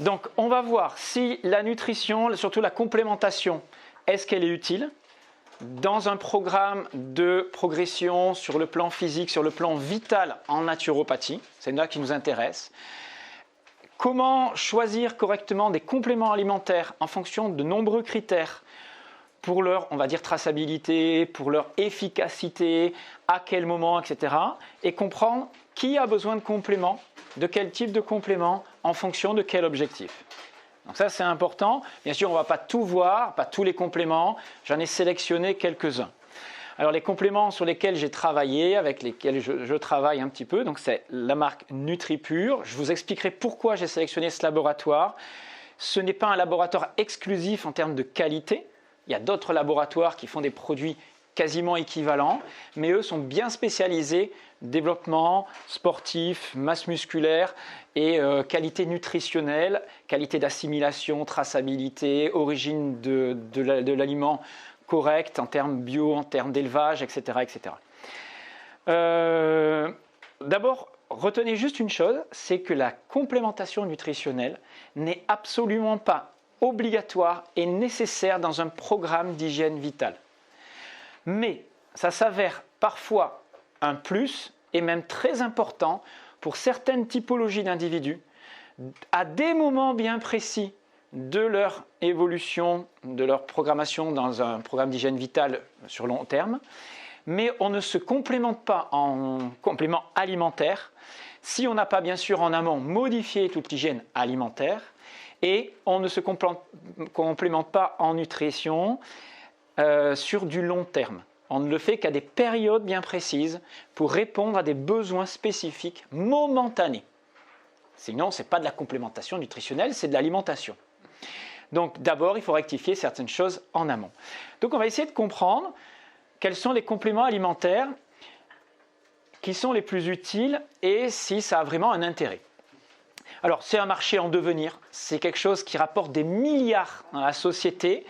Donc, on va voir si la nutrition, surtout la complémentation, est-ce qu'elle est utile dans un programme de progression sur le plan physique, sur le plan vital en naturopathie. C'est là qui nous intéresse. Comment choisir correctement des compléments alimentaires en fonction de nombreux critères pour leur, on va dire, traçabilité, pour leur efficacité, à quel moment, etc. Et comprendre qui a besoin de compléments, de quel type de compléments, en fonction de quel objectif. Donc ça, c'est important. Bien sûr, on ne va pas tout voir, pas tous les compléments. J'en ai sélectionné quelques-uns. Alors, les compléments sur lesquels j'ai travaillé, avec lesquels je travaille un petit peu, donc c'est la marque NutriPure. Je vous expliquerai pourquoi j'ai sélectionné ce laboratoire. Ce n'est pas un laboratoire exclusif en termes de qualité. Il y a d'autres laboratoires qui font des produits quasiment équivalents, mais eux sont bien spécialisés développement sportif, masse musculaire et qualité nutritionnelle, qualité d'assimilation, traçabilité, origine de l'aliment correcte en termes bio, en termes d'élevage, etc. etc. D'abord, retenez juste une chose, c'est que la complémentation nutritionnelle n'est absolument pas obligatoire et nécessaire dans un programme d'hygiène vitale. Mais ça s'avère parfois un plus et même très important pour certaines typologies d'individus à des moments bien précis de leur évolution, de leur programmation dans un programme d'hygiène vitale sur long terme. Mais on ne se complémente pas en complément alimentaire si on n'a pas bien sûr en amont modifié toute l'hygiène alimentaire et on ne se complémente pas en nutrition sur du long terme. On ne le fait qu'à des périodes bien précises pour répondre à des besoins spécifiques momentanés. Sinon, ce n'est pas de la complémentation nutritionnelle, c'est de l'alimentation. Donc d'abord, il faut rectifier certaines choses en amont. Donc on va essayer de comprendre quels sont les compléments alimentaires qui sont les plus utiles et si ça a vraiment un intérêt. Alors c'est un marché en devenir, c'est quelque chose qui rapporte des milliards à la société.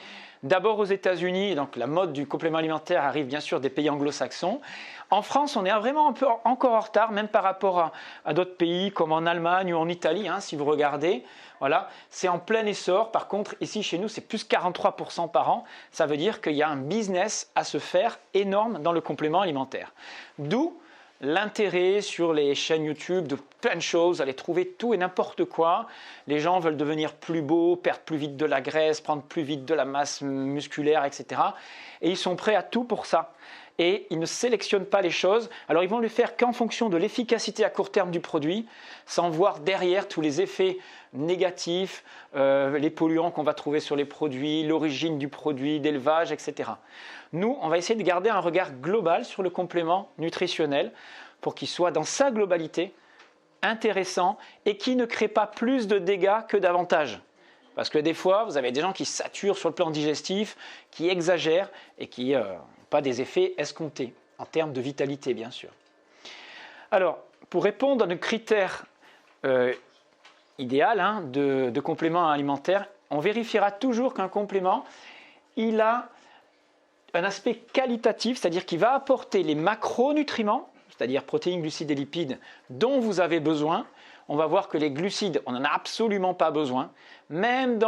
D'abord aux États-Unis, donc la mode du complément alimentaire arrive bien sûr des pays anglo-saxons. En France, on est vraiment un peu encore en retard, même par rapport à d'autres pays comme en Allemagne ou en Italie, si vous regardez. Voilà, c'est en plein essor. Par contre, ici chez nous, c'est plus 43% par an. Ça veut dire qu'il y a un business à se faire énorme dans le complément alimentaire. D'où l'intérêt sur les chaînes YouTube de plein de choses, aller trouver tout et n'importe quoi. Les gens veulent devenir plus beaux, perdre plus vite de la graisse, prendre plus vite de la masse musculaire, etc. Et ils sont prêts à tout pour ça. Et ils ne sélectionnent pas les choses. Alors ils vont le faire qu'en fonction de l'efficacité à court terme du produit, sans voir derrière tous les effets négatifs, les polluants qu'on va trouver sur les produits, l'origine du produit, d'élevage, etc. Nous, on va essayer de garder un regard global sur le complément nutritionnel pour qu'il soit dans sa globalité intéressant et qui ne crée pas plus de dégâts que d'avantages. Parce que des fois, vous avez des gens qui saturent sur le plan digestif, qui exagèrent et qui n'ont pas des effets escomptés, en termes de vitalité bien sûr. Alors, pour répondre à nos critères idéal de complément alimentaire, on vérifiera toujours qu'un complément, il a un aspect qualitatif, c'est-à-dire qu'il va apporter les macronutriments, c'est-à-dire protéines, glucides et lipides, dont vous avez besoin. On va voir que les glucides, on n'en a absolument pas besoin, même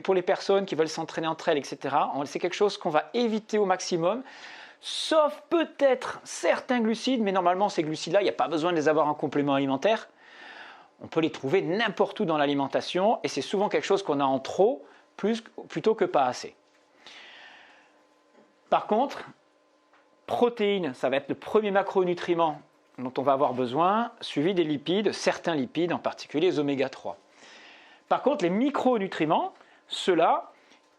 pour les personnes qui veulent s'entraîner entre elles, etc. C'est quelque chose qu'on va éviter au maximum, sauf peut-être certains glucides, mais normalement ces glucides-là, il n'y a pas besoin de les avoir en complément alimentaire. On peut les trouver n'importe où dans l'alimentation et c'est souvent quelque chose qu'on a en trop plutôt que pas assez. Par contre, protéines, ça va être le premier macronutriment dont on va avoir besoin, suivi des lipides, certains lipides, en particulier les oméga 3. Par contre, les micronutriments, ceux-là,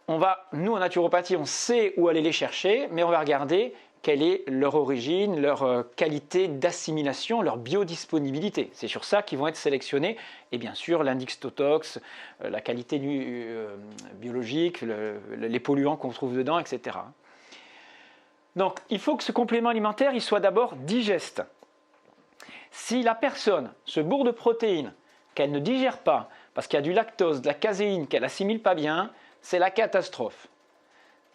nous en naturopathie, on sait où aller les chercher, mais on va regarder quelle est leur origine, leur qualité d'assimilation, leur biodisponibilité. C'est sur ça qu'ils vont être sélectionnés. Et bien sûr, l'index Totox, la qualité biologique, les polluants qu'on trouve dedans, etc. Donc, il faut que ce complément alimentaire il soit d'abord digeste. Si la personne se bourre de protéines qu'elle ne digère pas, parce qu'il y a du lactose, de la caséine, qu'elle n'assimile pas bien, c'est la catastrophe.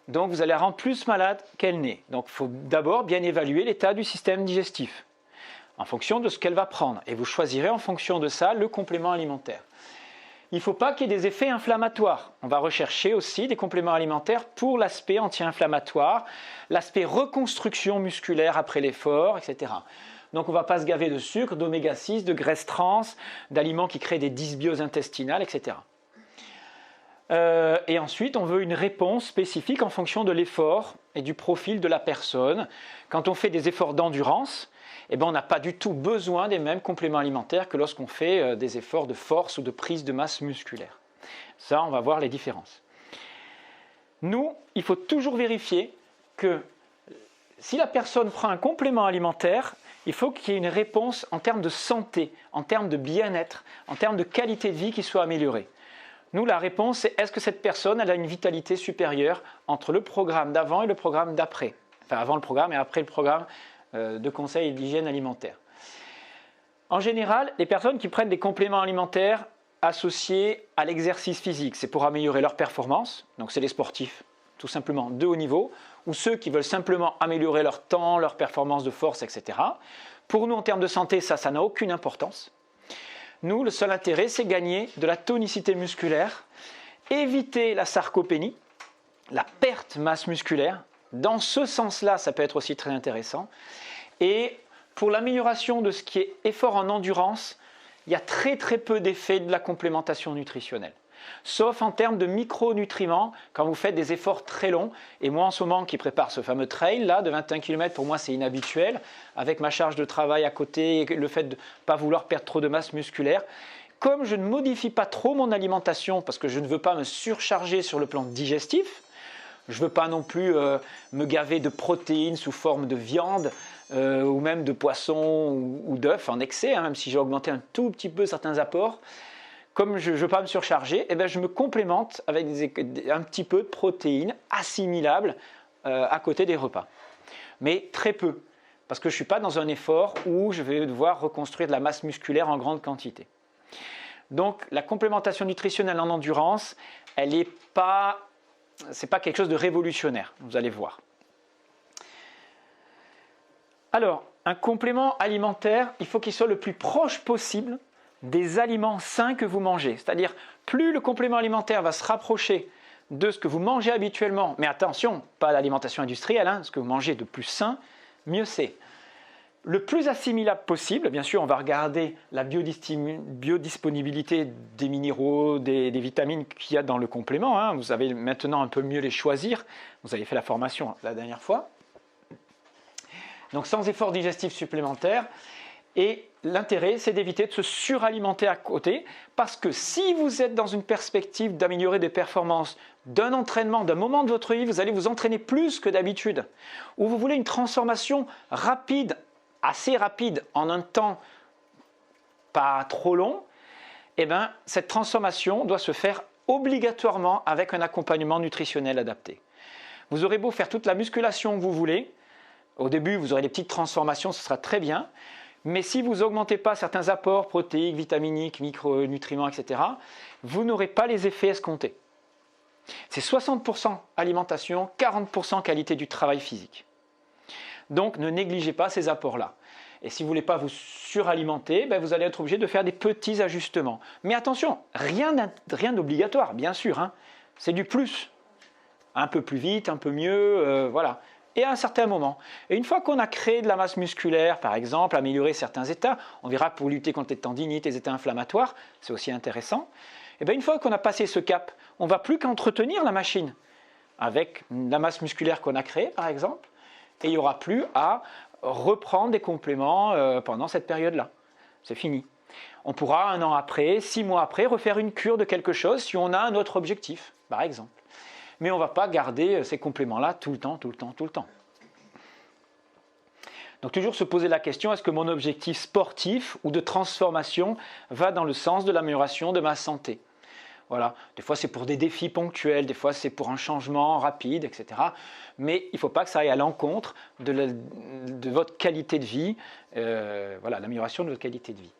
Donc vous allez la rendre plus malade qu'elle n'est. Donc il faut d'abord bien évaluer l'état du système digestif en fonction de ce qu'elle va prendre. Et vous choisirez en fonction de ça le complément alimentaire. Il ne faut pas qu'il y ait des effets inflammatoires. On va rechercher aussi des compléments alimentaires pour l'aspect anti-inflammatoire, l'aspect reconstruction musculaire après l'effort, etc. Donc on ne va pas se gaver de sucre, d'oméga 6, de graisses trans, d'aliments qui créent des dysbioses intestinales, etc. Et ensuite, on veut une réponse spécifique en fonction de l'effort et du profil de la personne. Quand on fait des efforts d'endurance, eh ben, on n'a pas du tout besoin des mêmes compléments alimentaires que lorsqu'on fait des efforts de force ou de prise de masse musculaire. Ça, on va voir les différences. Nous, il faut toujours vérifier que si la personne prend un complément alimentaire, il faut qu'il y ait une réponse en termes de santé, en termes de bien-être, en termes de qualité de vie qui soit améliorée. Nous, la réponse, c'est est-ce que cette personne elle a une vitalité supérieure entre le programme d'avant et le programme d'après. Enfin, avant le programme et après le programme de conseil et d'hygiène alimentaire. En général, les personnes qui prennent des compléments alimentaires associés à l'exercice physique, c'est pour améliorer leur performance, donc c'est les sportifs, tout simplement de haut niveau, ou ceux qui veulent simplement améliorer leur temps, leur performance de force, etc. Pour nous, en termes de santé, ça n'a aucune importance. Nous, le seul intérêt, c'est gagner de la tonicité musculaire, éviter la sarcopénie, la perte de masse musculaire. Dans ce sens-là, ça peut être aussi très intéressant. Et pour l'amélioration de ce qui est effort en endurance, il y a très peu d'effets de la complémentation nutritionnelle. Sauf en termes de micronutriments, quand vous faites des efforts très longs. Et moi, en ce moment, qui prépare ce fameux trail là, de 21 km, pour moi, c'est inhabituel. Avec ma charge de travail à côté, le fait de ne pas vouloir perdre trop de masse musculaire. Comme je ne modifie pas trop mon alimentation, parce que je ne veux pas me surcharger sur le plan digestif, je ne veux pas non plus me gaver de protéines sous forme de viande ou même de poisson ou d'œufs en excès, hein, même si j'ai augmenté un tout petit peu certains apports. Comme je ne veux pas me surcharger, eh bien, je me complémente avec un petit peu de protéines assimilables à côté des repas. Mais très peu, parce que je ne suis pas dans un effort où je vais devoir reconstruire de la masse musculaire en grande quantité. Donc la complémentation nutritionnelle en endurance, elle n'est pas... Ce n'est pas quelque chose de révolutionnaire, vous allez voir. Alors, un complément alimentaire, il faut qu'il soit le plus proche possible des aliments sains que vous mangez. C'est-à-dire, plus le complément alimentaire va se rapprocher de ce que vous mangez habituellement, mais attention, pas l'alimentation industrielle, hein, ce que vous mangez de plus sain, mieux c'est. Le plus assimilable possible, bien sûr, on va regarder la biodisponibilité des minéraux, des vitamines qu'il y a dans le complément. Hein. Vous savez maintenant un peu mieux les choisir. Vous avez fait la formation la dernière fois. Donc sans effort digestif supplémentaire. Et l'intérêt, c'est d'éviter de se suralimenter à côté, parce que si vous êtes dans une perspective d'améliorer des performances, d'un entraînement, d'un moment de votre vie, vous allez vous entraîner plus que d'habitude, ou vous voulez une transformation rapide, assez rapide, en un temps pas trop long, eh bien, cette transformation doit se faire obligatoirement avec un accompagnement nutritionnel adapté. Vous aurez beau faire toute la musculation que vous voulez, au début vous aurez des petites transformations, ce sera très bien, mais si vous n'augmentez pas certains apports protéiques, vitaminiques, micronutriments, etc., vous n'aurez pas les effets escomptés. C'est 60% alimentation, 40% qualité du travail physique. Donc ne négligez pas ces apports-là. Et si vous ne voulez pas vous suralimenter, ben vous allez être obligé de faire des petits ajustements. Mais attention, rien d'obligatoire, bien sûr. Hein. C'est du plus. Un peu plus vite, un peu mieux, voilà. Et à un certain moment. Et une fois qu'on a créé de la masse musculaire, par exemple, amélioré certains états, on verra pour lutter contre les tendinites, les états inflammatoires, c'est aussi intéressant. Et bien une fois qu'on a passé ce cap, on ne va plus qu'entretenir la machine avec la masse musculaire qu'on a créée, par exemple. Et il n'y aura plus à reprendre des compléments pendant cette période-là. C'est fini. On pourra, 1 an après, 6 mois après, refaire une cure de quelque chose si on a un autre objectif, par exemple. Mais on ne va pas garder ces compléments-là tout le temps. Donc toujours se poser la question, est-ce que mon objectif sportif ou de transformation va dans le sens de l'amélioration de ma santé ? Voilà. Des fois c'est pour des défis ponctuels, des fois c'est pour un changement rapide, etc. Mais il ne faut pas que ça aille à l'encontre de votre qualité de vie, voilà, l'amélioration de votre qualité de vie.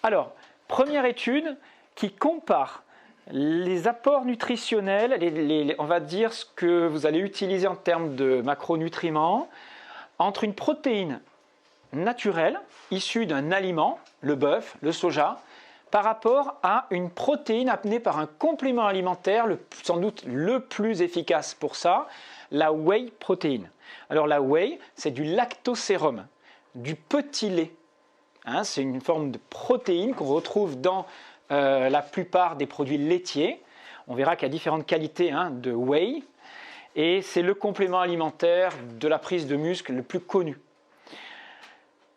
Alors, première étude qui compare les apports nutritionnels, on va dire ce que vous allez utiliser en termes de macronutriments, entre une protéine naturelle issue d'un aliment, le bœuf, le soja, par rapport à une protéine amenée par un complément alimentaire, sans doute le plus efficace pour ça, la whey protéine. Alors la whey, c'est du lactosérum, du petit lait. Hein, c'est une forme de protéine qu'on retrouve dans la plupart des produits laitiers. On verra qu'il y a différentes qualités de whey, et c'est le complément alimentaire de la prise de muscle le plus connu.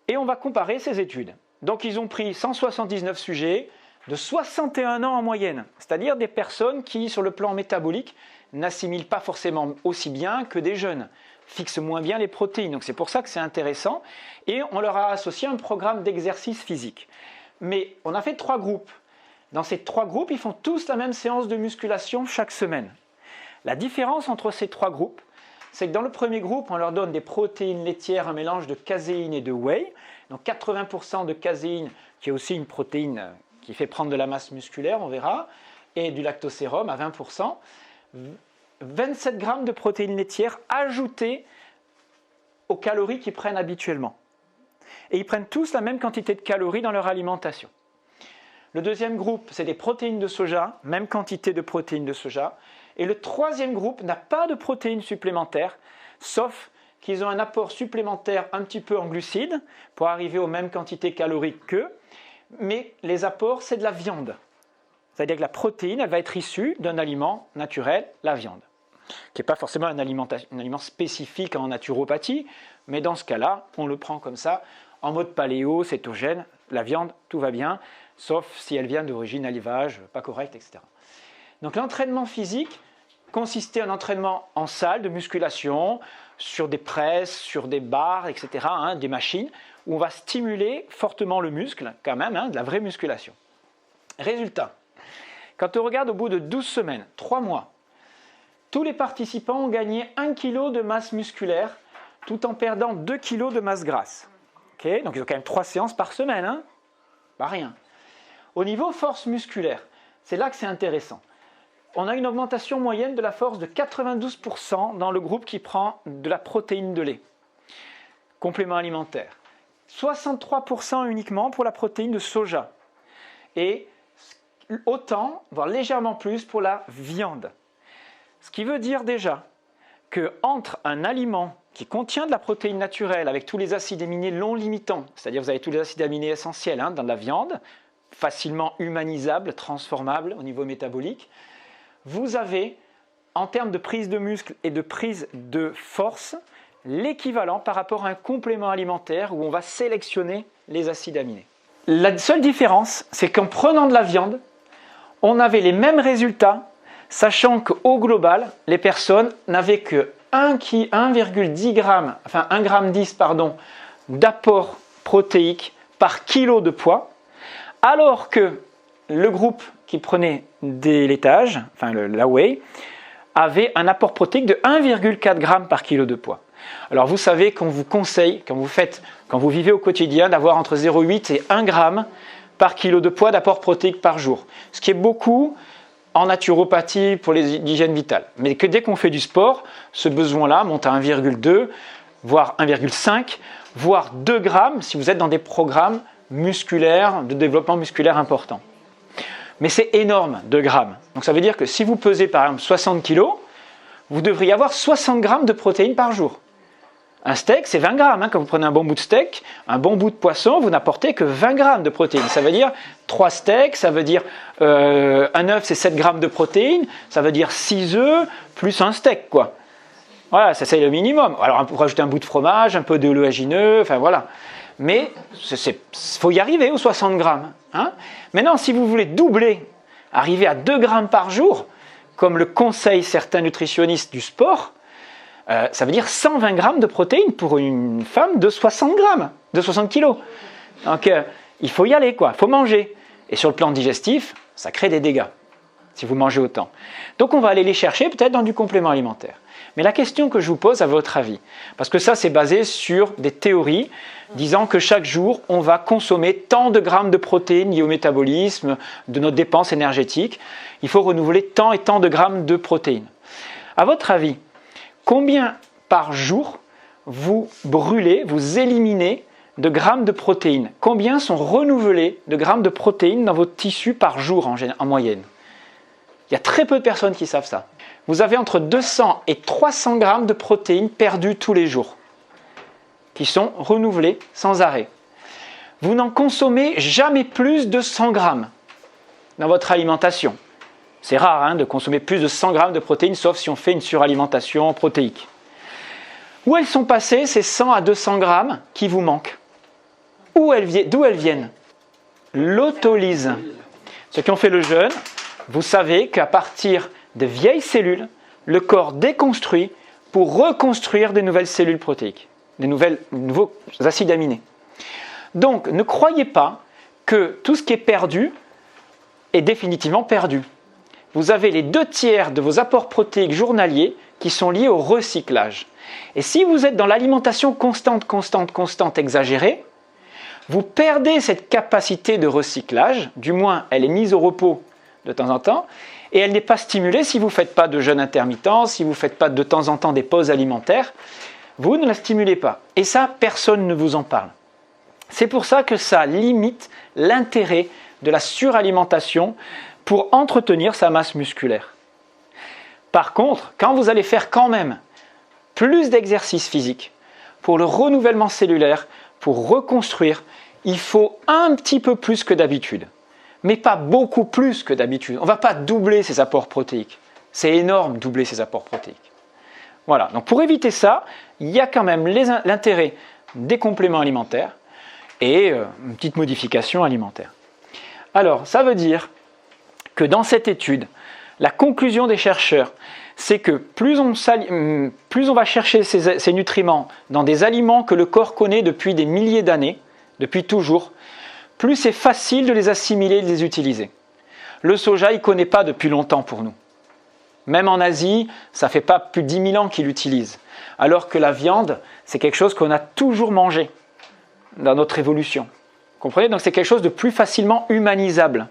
Et on va comparer ces études. Donc ils ont pris 179 sujets de 61 ans en moyenne, c'est-à-dire des personnes qui, sur le plan métabolique, n'assimilent pas forcément aussi bien que des jeunes, fixent moins bien les protéines. Donc c'est pour ça que c'est intéressant. Et on leur a associé un programme d'exercice physique. Mais on a fait 3 groupes. Dans ces 3 groupes, ils font tous la même séance de musculation chaque semaine. La différence entre ces 3 groupes, c'est que dans le premier groupe, on leur donne des protéines laitières, un mélange de caséine et de whey. Donc 80% de caséine, qui est aussi une protéine qui fait prendre de la masse musculaire, on verra, et du lactosérum à 20%. 27 grammes de protéines laitières ajoutées aux calories qu'ils prennent habituellement. Et ils prennent tous la même quantité de calories dans leur alimentation. Le deuxième groupe, c'est des protéines de soja, même quantité de protéines de soja. Et le troisième groupe n'a pas de protéines supplémentaires, sauf qu'ils ont un apport supplémentaire un petit peu en glucides pour arriver aux mêmes quantités caloriques qu'eux, mais les apports, c'est de la viande. C'est-à-dire que la protéine, elle va être issue d'un aliment naturel, la viande, qui n'est pas forcément un aliment spécifique en naturopathie, mais dans ce cas-là, on le prend comme ça, en mode paléo, cétogène, la viande, tout va bien, sauf si elle vient d'origine élevage, pas correcte, etc. Donc l'entraînement physique consistait en entraînement en salle de musculation, sur des presses, sur des barres, etc., des machines, où on va stimuler fortement le muscle, quand même, de la vraie musculation. Résultat, quand on regarde au bout de 12 semaines, 3 mois, tous les participants ont gagné 1 kg de masse musculaire, tout en perdant 2 kg de masse grasse. Okay, donc ils ont quand même 3 séances par semaine, pas rien. Au niveau force musculaire, c'est là que c'est intéressant. On a une augmentation moyenne de la force de 92% dans le groupe qui prend de la protéine de lait, complément alimentaire. 63% uniquement pour la protéine de soja. Et autant, voire légèrement plus pour la viande. Ce qui veut dire déjà qu'entre un aliment qui contient de la protéine naturelle avec tous les acides aminés non limitants, c'est-à-dire vous avez tous les acides aminés essentiels dans la viande, facilement humanisables, transformables au niveau métabolique, vous avez, en termes de prise de muscle et de prise de force, l'équivalent par rapport à un complément alimentaire où on va sélectionner les acides aminés. La seule différence, c'est qu'en prenant de la viande, on avait les mêmes résultats, sachant qu'au global, les personnes n'avaient que 1,10 g, enfin 1,10 g d'apport protéique par kilo de poids, alors que le groupe qui prenait des laitages, enfin la whey, avait un apport protéique de 1,4 g par kilo de poids. Alors vous savez qu'on vous conseille, quand vous vivez au quotidien, d'avoir entre 0,8 et 1 g par kilo de poids d'apport protéique par jour. Ce qui est beaucoup en naturopathie pour l'hygiène vitale. Mais que dès qu'on fait du sport, ce besoin-là monte à 1,2, voire 1,5, voire 2 grammes si vous êtes dans des programmes musculaires, de développement musculaire important. Mais c'est énorme, 2 grammes. Donc ça veut dire que si vous pesez par exemple 60 kg, vous devriez avoir 60 grammes de protéines par jour. Un steak, c'est 20 grammes. Quand vous prenez un bon bout de steak, un bon bout de poisson, vous n'apportez que 20 grammes de protéines. Ça veut dire 3 steaks, ça veut dire un œuf, c'est 7 grammes de protéines, ça veut dire 6 œufs plus un steak, quoi. Voilà, ça c'est le minimum. Alors on peut rajouter un bout de fromage, un peu d'oléagineux, enfin voilà. Mais il faut y arriver aux 60 grammes. Maintenant, si vous voulez doubler, arriver à 2 grammes par jour, comme le conseillent certains nutritionnistes du sport, ça veut dire 120 grammes de protéines pour une femme de 60 grammes, de 60 kilos. Donc il faut y aller, quoi. Il faut manger. Et sur le plan digestif, ça crée des dégâts, si vous mangez autant. Donc on va aller les chercher peut-être dans du complément alimentaire. Mais la question que je vous pose, à votre avis, parce que ça c'est basé sur des théories disant que chaque jour on va consommer tant de grammes de protéines liées au métabolisme, de notre dépense énergétique, il faut renouveler tant et tant de grammes de protéines. À votre avis, combien par jour vous brûlez, vous éliminez de grammes de protéines. Combien sont renouvelés de grammes de protéines dans votre tissu par jour en moyenne? Il y a très peu de personnes qui savent ça. Vous avez entre 200 et 300 grammes de protéines perdues tous les jours, qui sont renouvelées sans arrêt. Vous n'en consommez jamais plus de 100 grammes dans votre alimentation. C'est rare de consommer plus de 100 grammes de protéines, sauf si on fait une suralimentation protéique. Où elles sont passées, ces 100 à 200 grammes qui vous manquent? D'où elles viennent? L'autolyse. Ceux qui ont fait le jeûne, vous savez qu'à partir de vieilles cellules, le corps déconstruit pour reconstruire des nouvelles cellules protéiques, des nouveaux acides aminés. Donc, ne croyez pas que tout ce qui est perdu est définitivement perdu. Vous avez les 2/3 de vos apports protéiques journaliers qui sont liés au recyclage. Et si vous êtes dans l'alimentation constante, exagérée, vous perdez cette capacité de recyclage, du moins elle est mise au repos de temps en temps, et elle n'est pas stimulée si vous ne faites pas de jeûne intermittent, si vous ne faites pas de temps en temps des pauses alimentaires, vous ne la stimulez pas. Et ça, personne ne vous en parle. C'est pour ça que ça limite l'intérêt de la suralimentation pour entretenir sa masse musculaire. Par contre, quand vous allez faire quand même plus d'exercices physiques pour le renouvellement cellulaire, pour reconstruire, il faut un petit peu plus que d'habitude. Mais pas beaucoup plus que d'habitude. On ne va pas doubler ses apports protéiques. C'est énorme, doubler ses apports protéiques. Voilà, donc pour éviter ça, il y a quand même l'intérêt des compléments alimentaires et une petite modification alimentaire. Alors, ça veut dire que dans cette étude, la conclusion des chercheurs, c'est que plus on va chercher ces nutriments dans des aliments que le corps connaît depuis des milliers d'années, depuis toujours, plus c'est facile de les assimiler et de les utiliser. Le soja, il ne connaît pas depuis longtemps pour nous. Même en Asie, ça ne fait pas plus de 10 000 ans qu'ils l'utilisent. Alors que la viande, c'est quelque chose qu'on a toujours mangé dans notre évolution. Vous comprenez? Donc c'est quelque chose de plus facilement humanisable.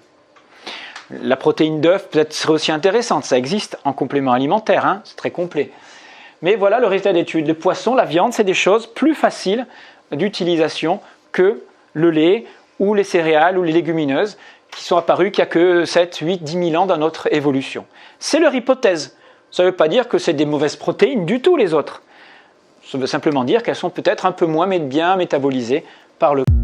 La protéine d'œuf peut-être serait aussi intéressante, ça existe en complément alimentaire, c'est très complet. Mais voilà le résultat d'études. Le poisson, la viande, c'est des choses plus faciles d'utilisation que le lait ou les céréales ou les légumineuses qui sont apparues qu'il n'y a que 7, 8, 10 000 ans dans notre évolution. C'est leur hypothèse. Ça ne veut pas dire que c'est des mauvaises protéines du tout les autres. Ça veut simplement dire qu'elles sont peut-être un peu moins bien métabolisées par le corps.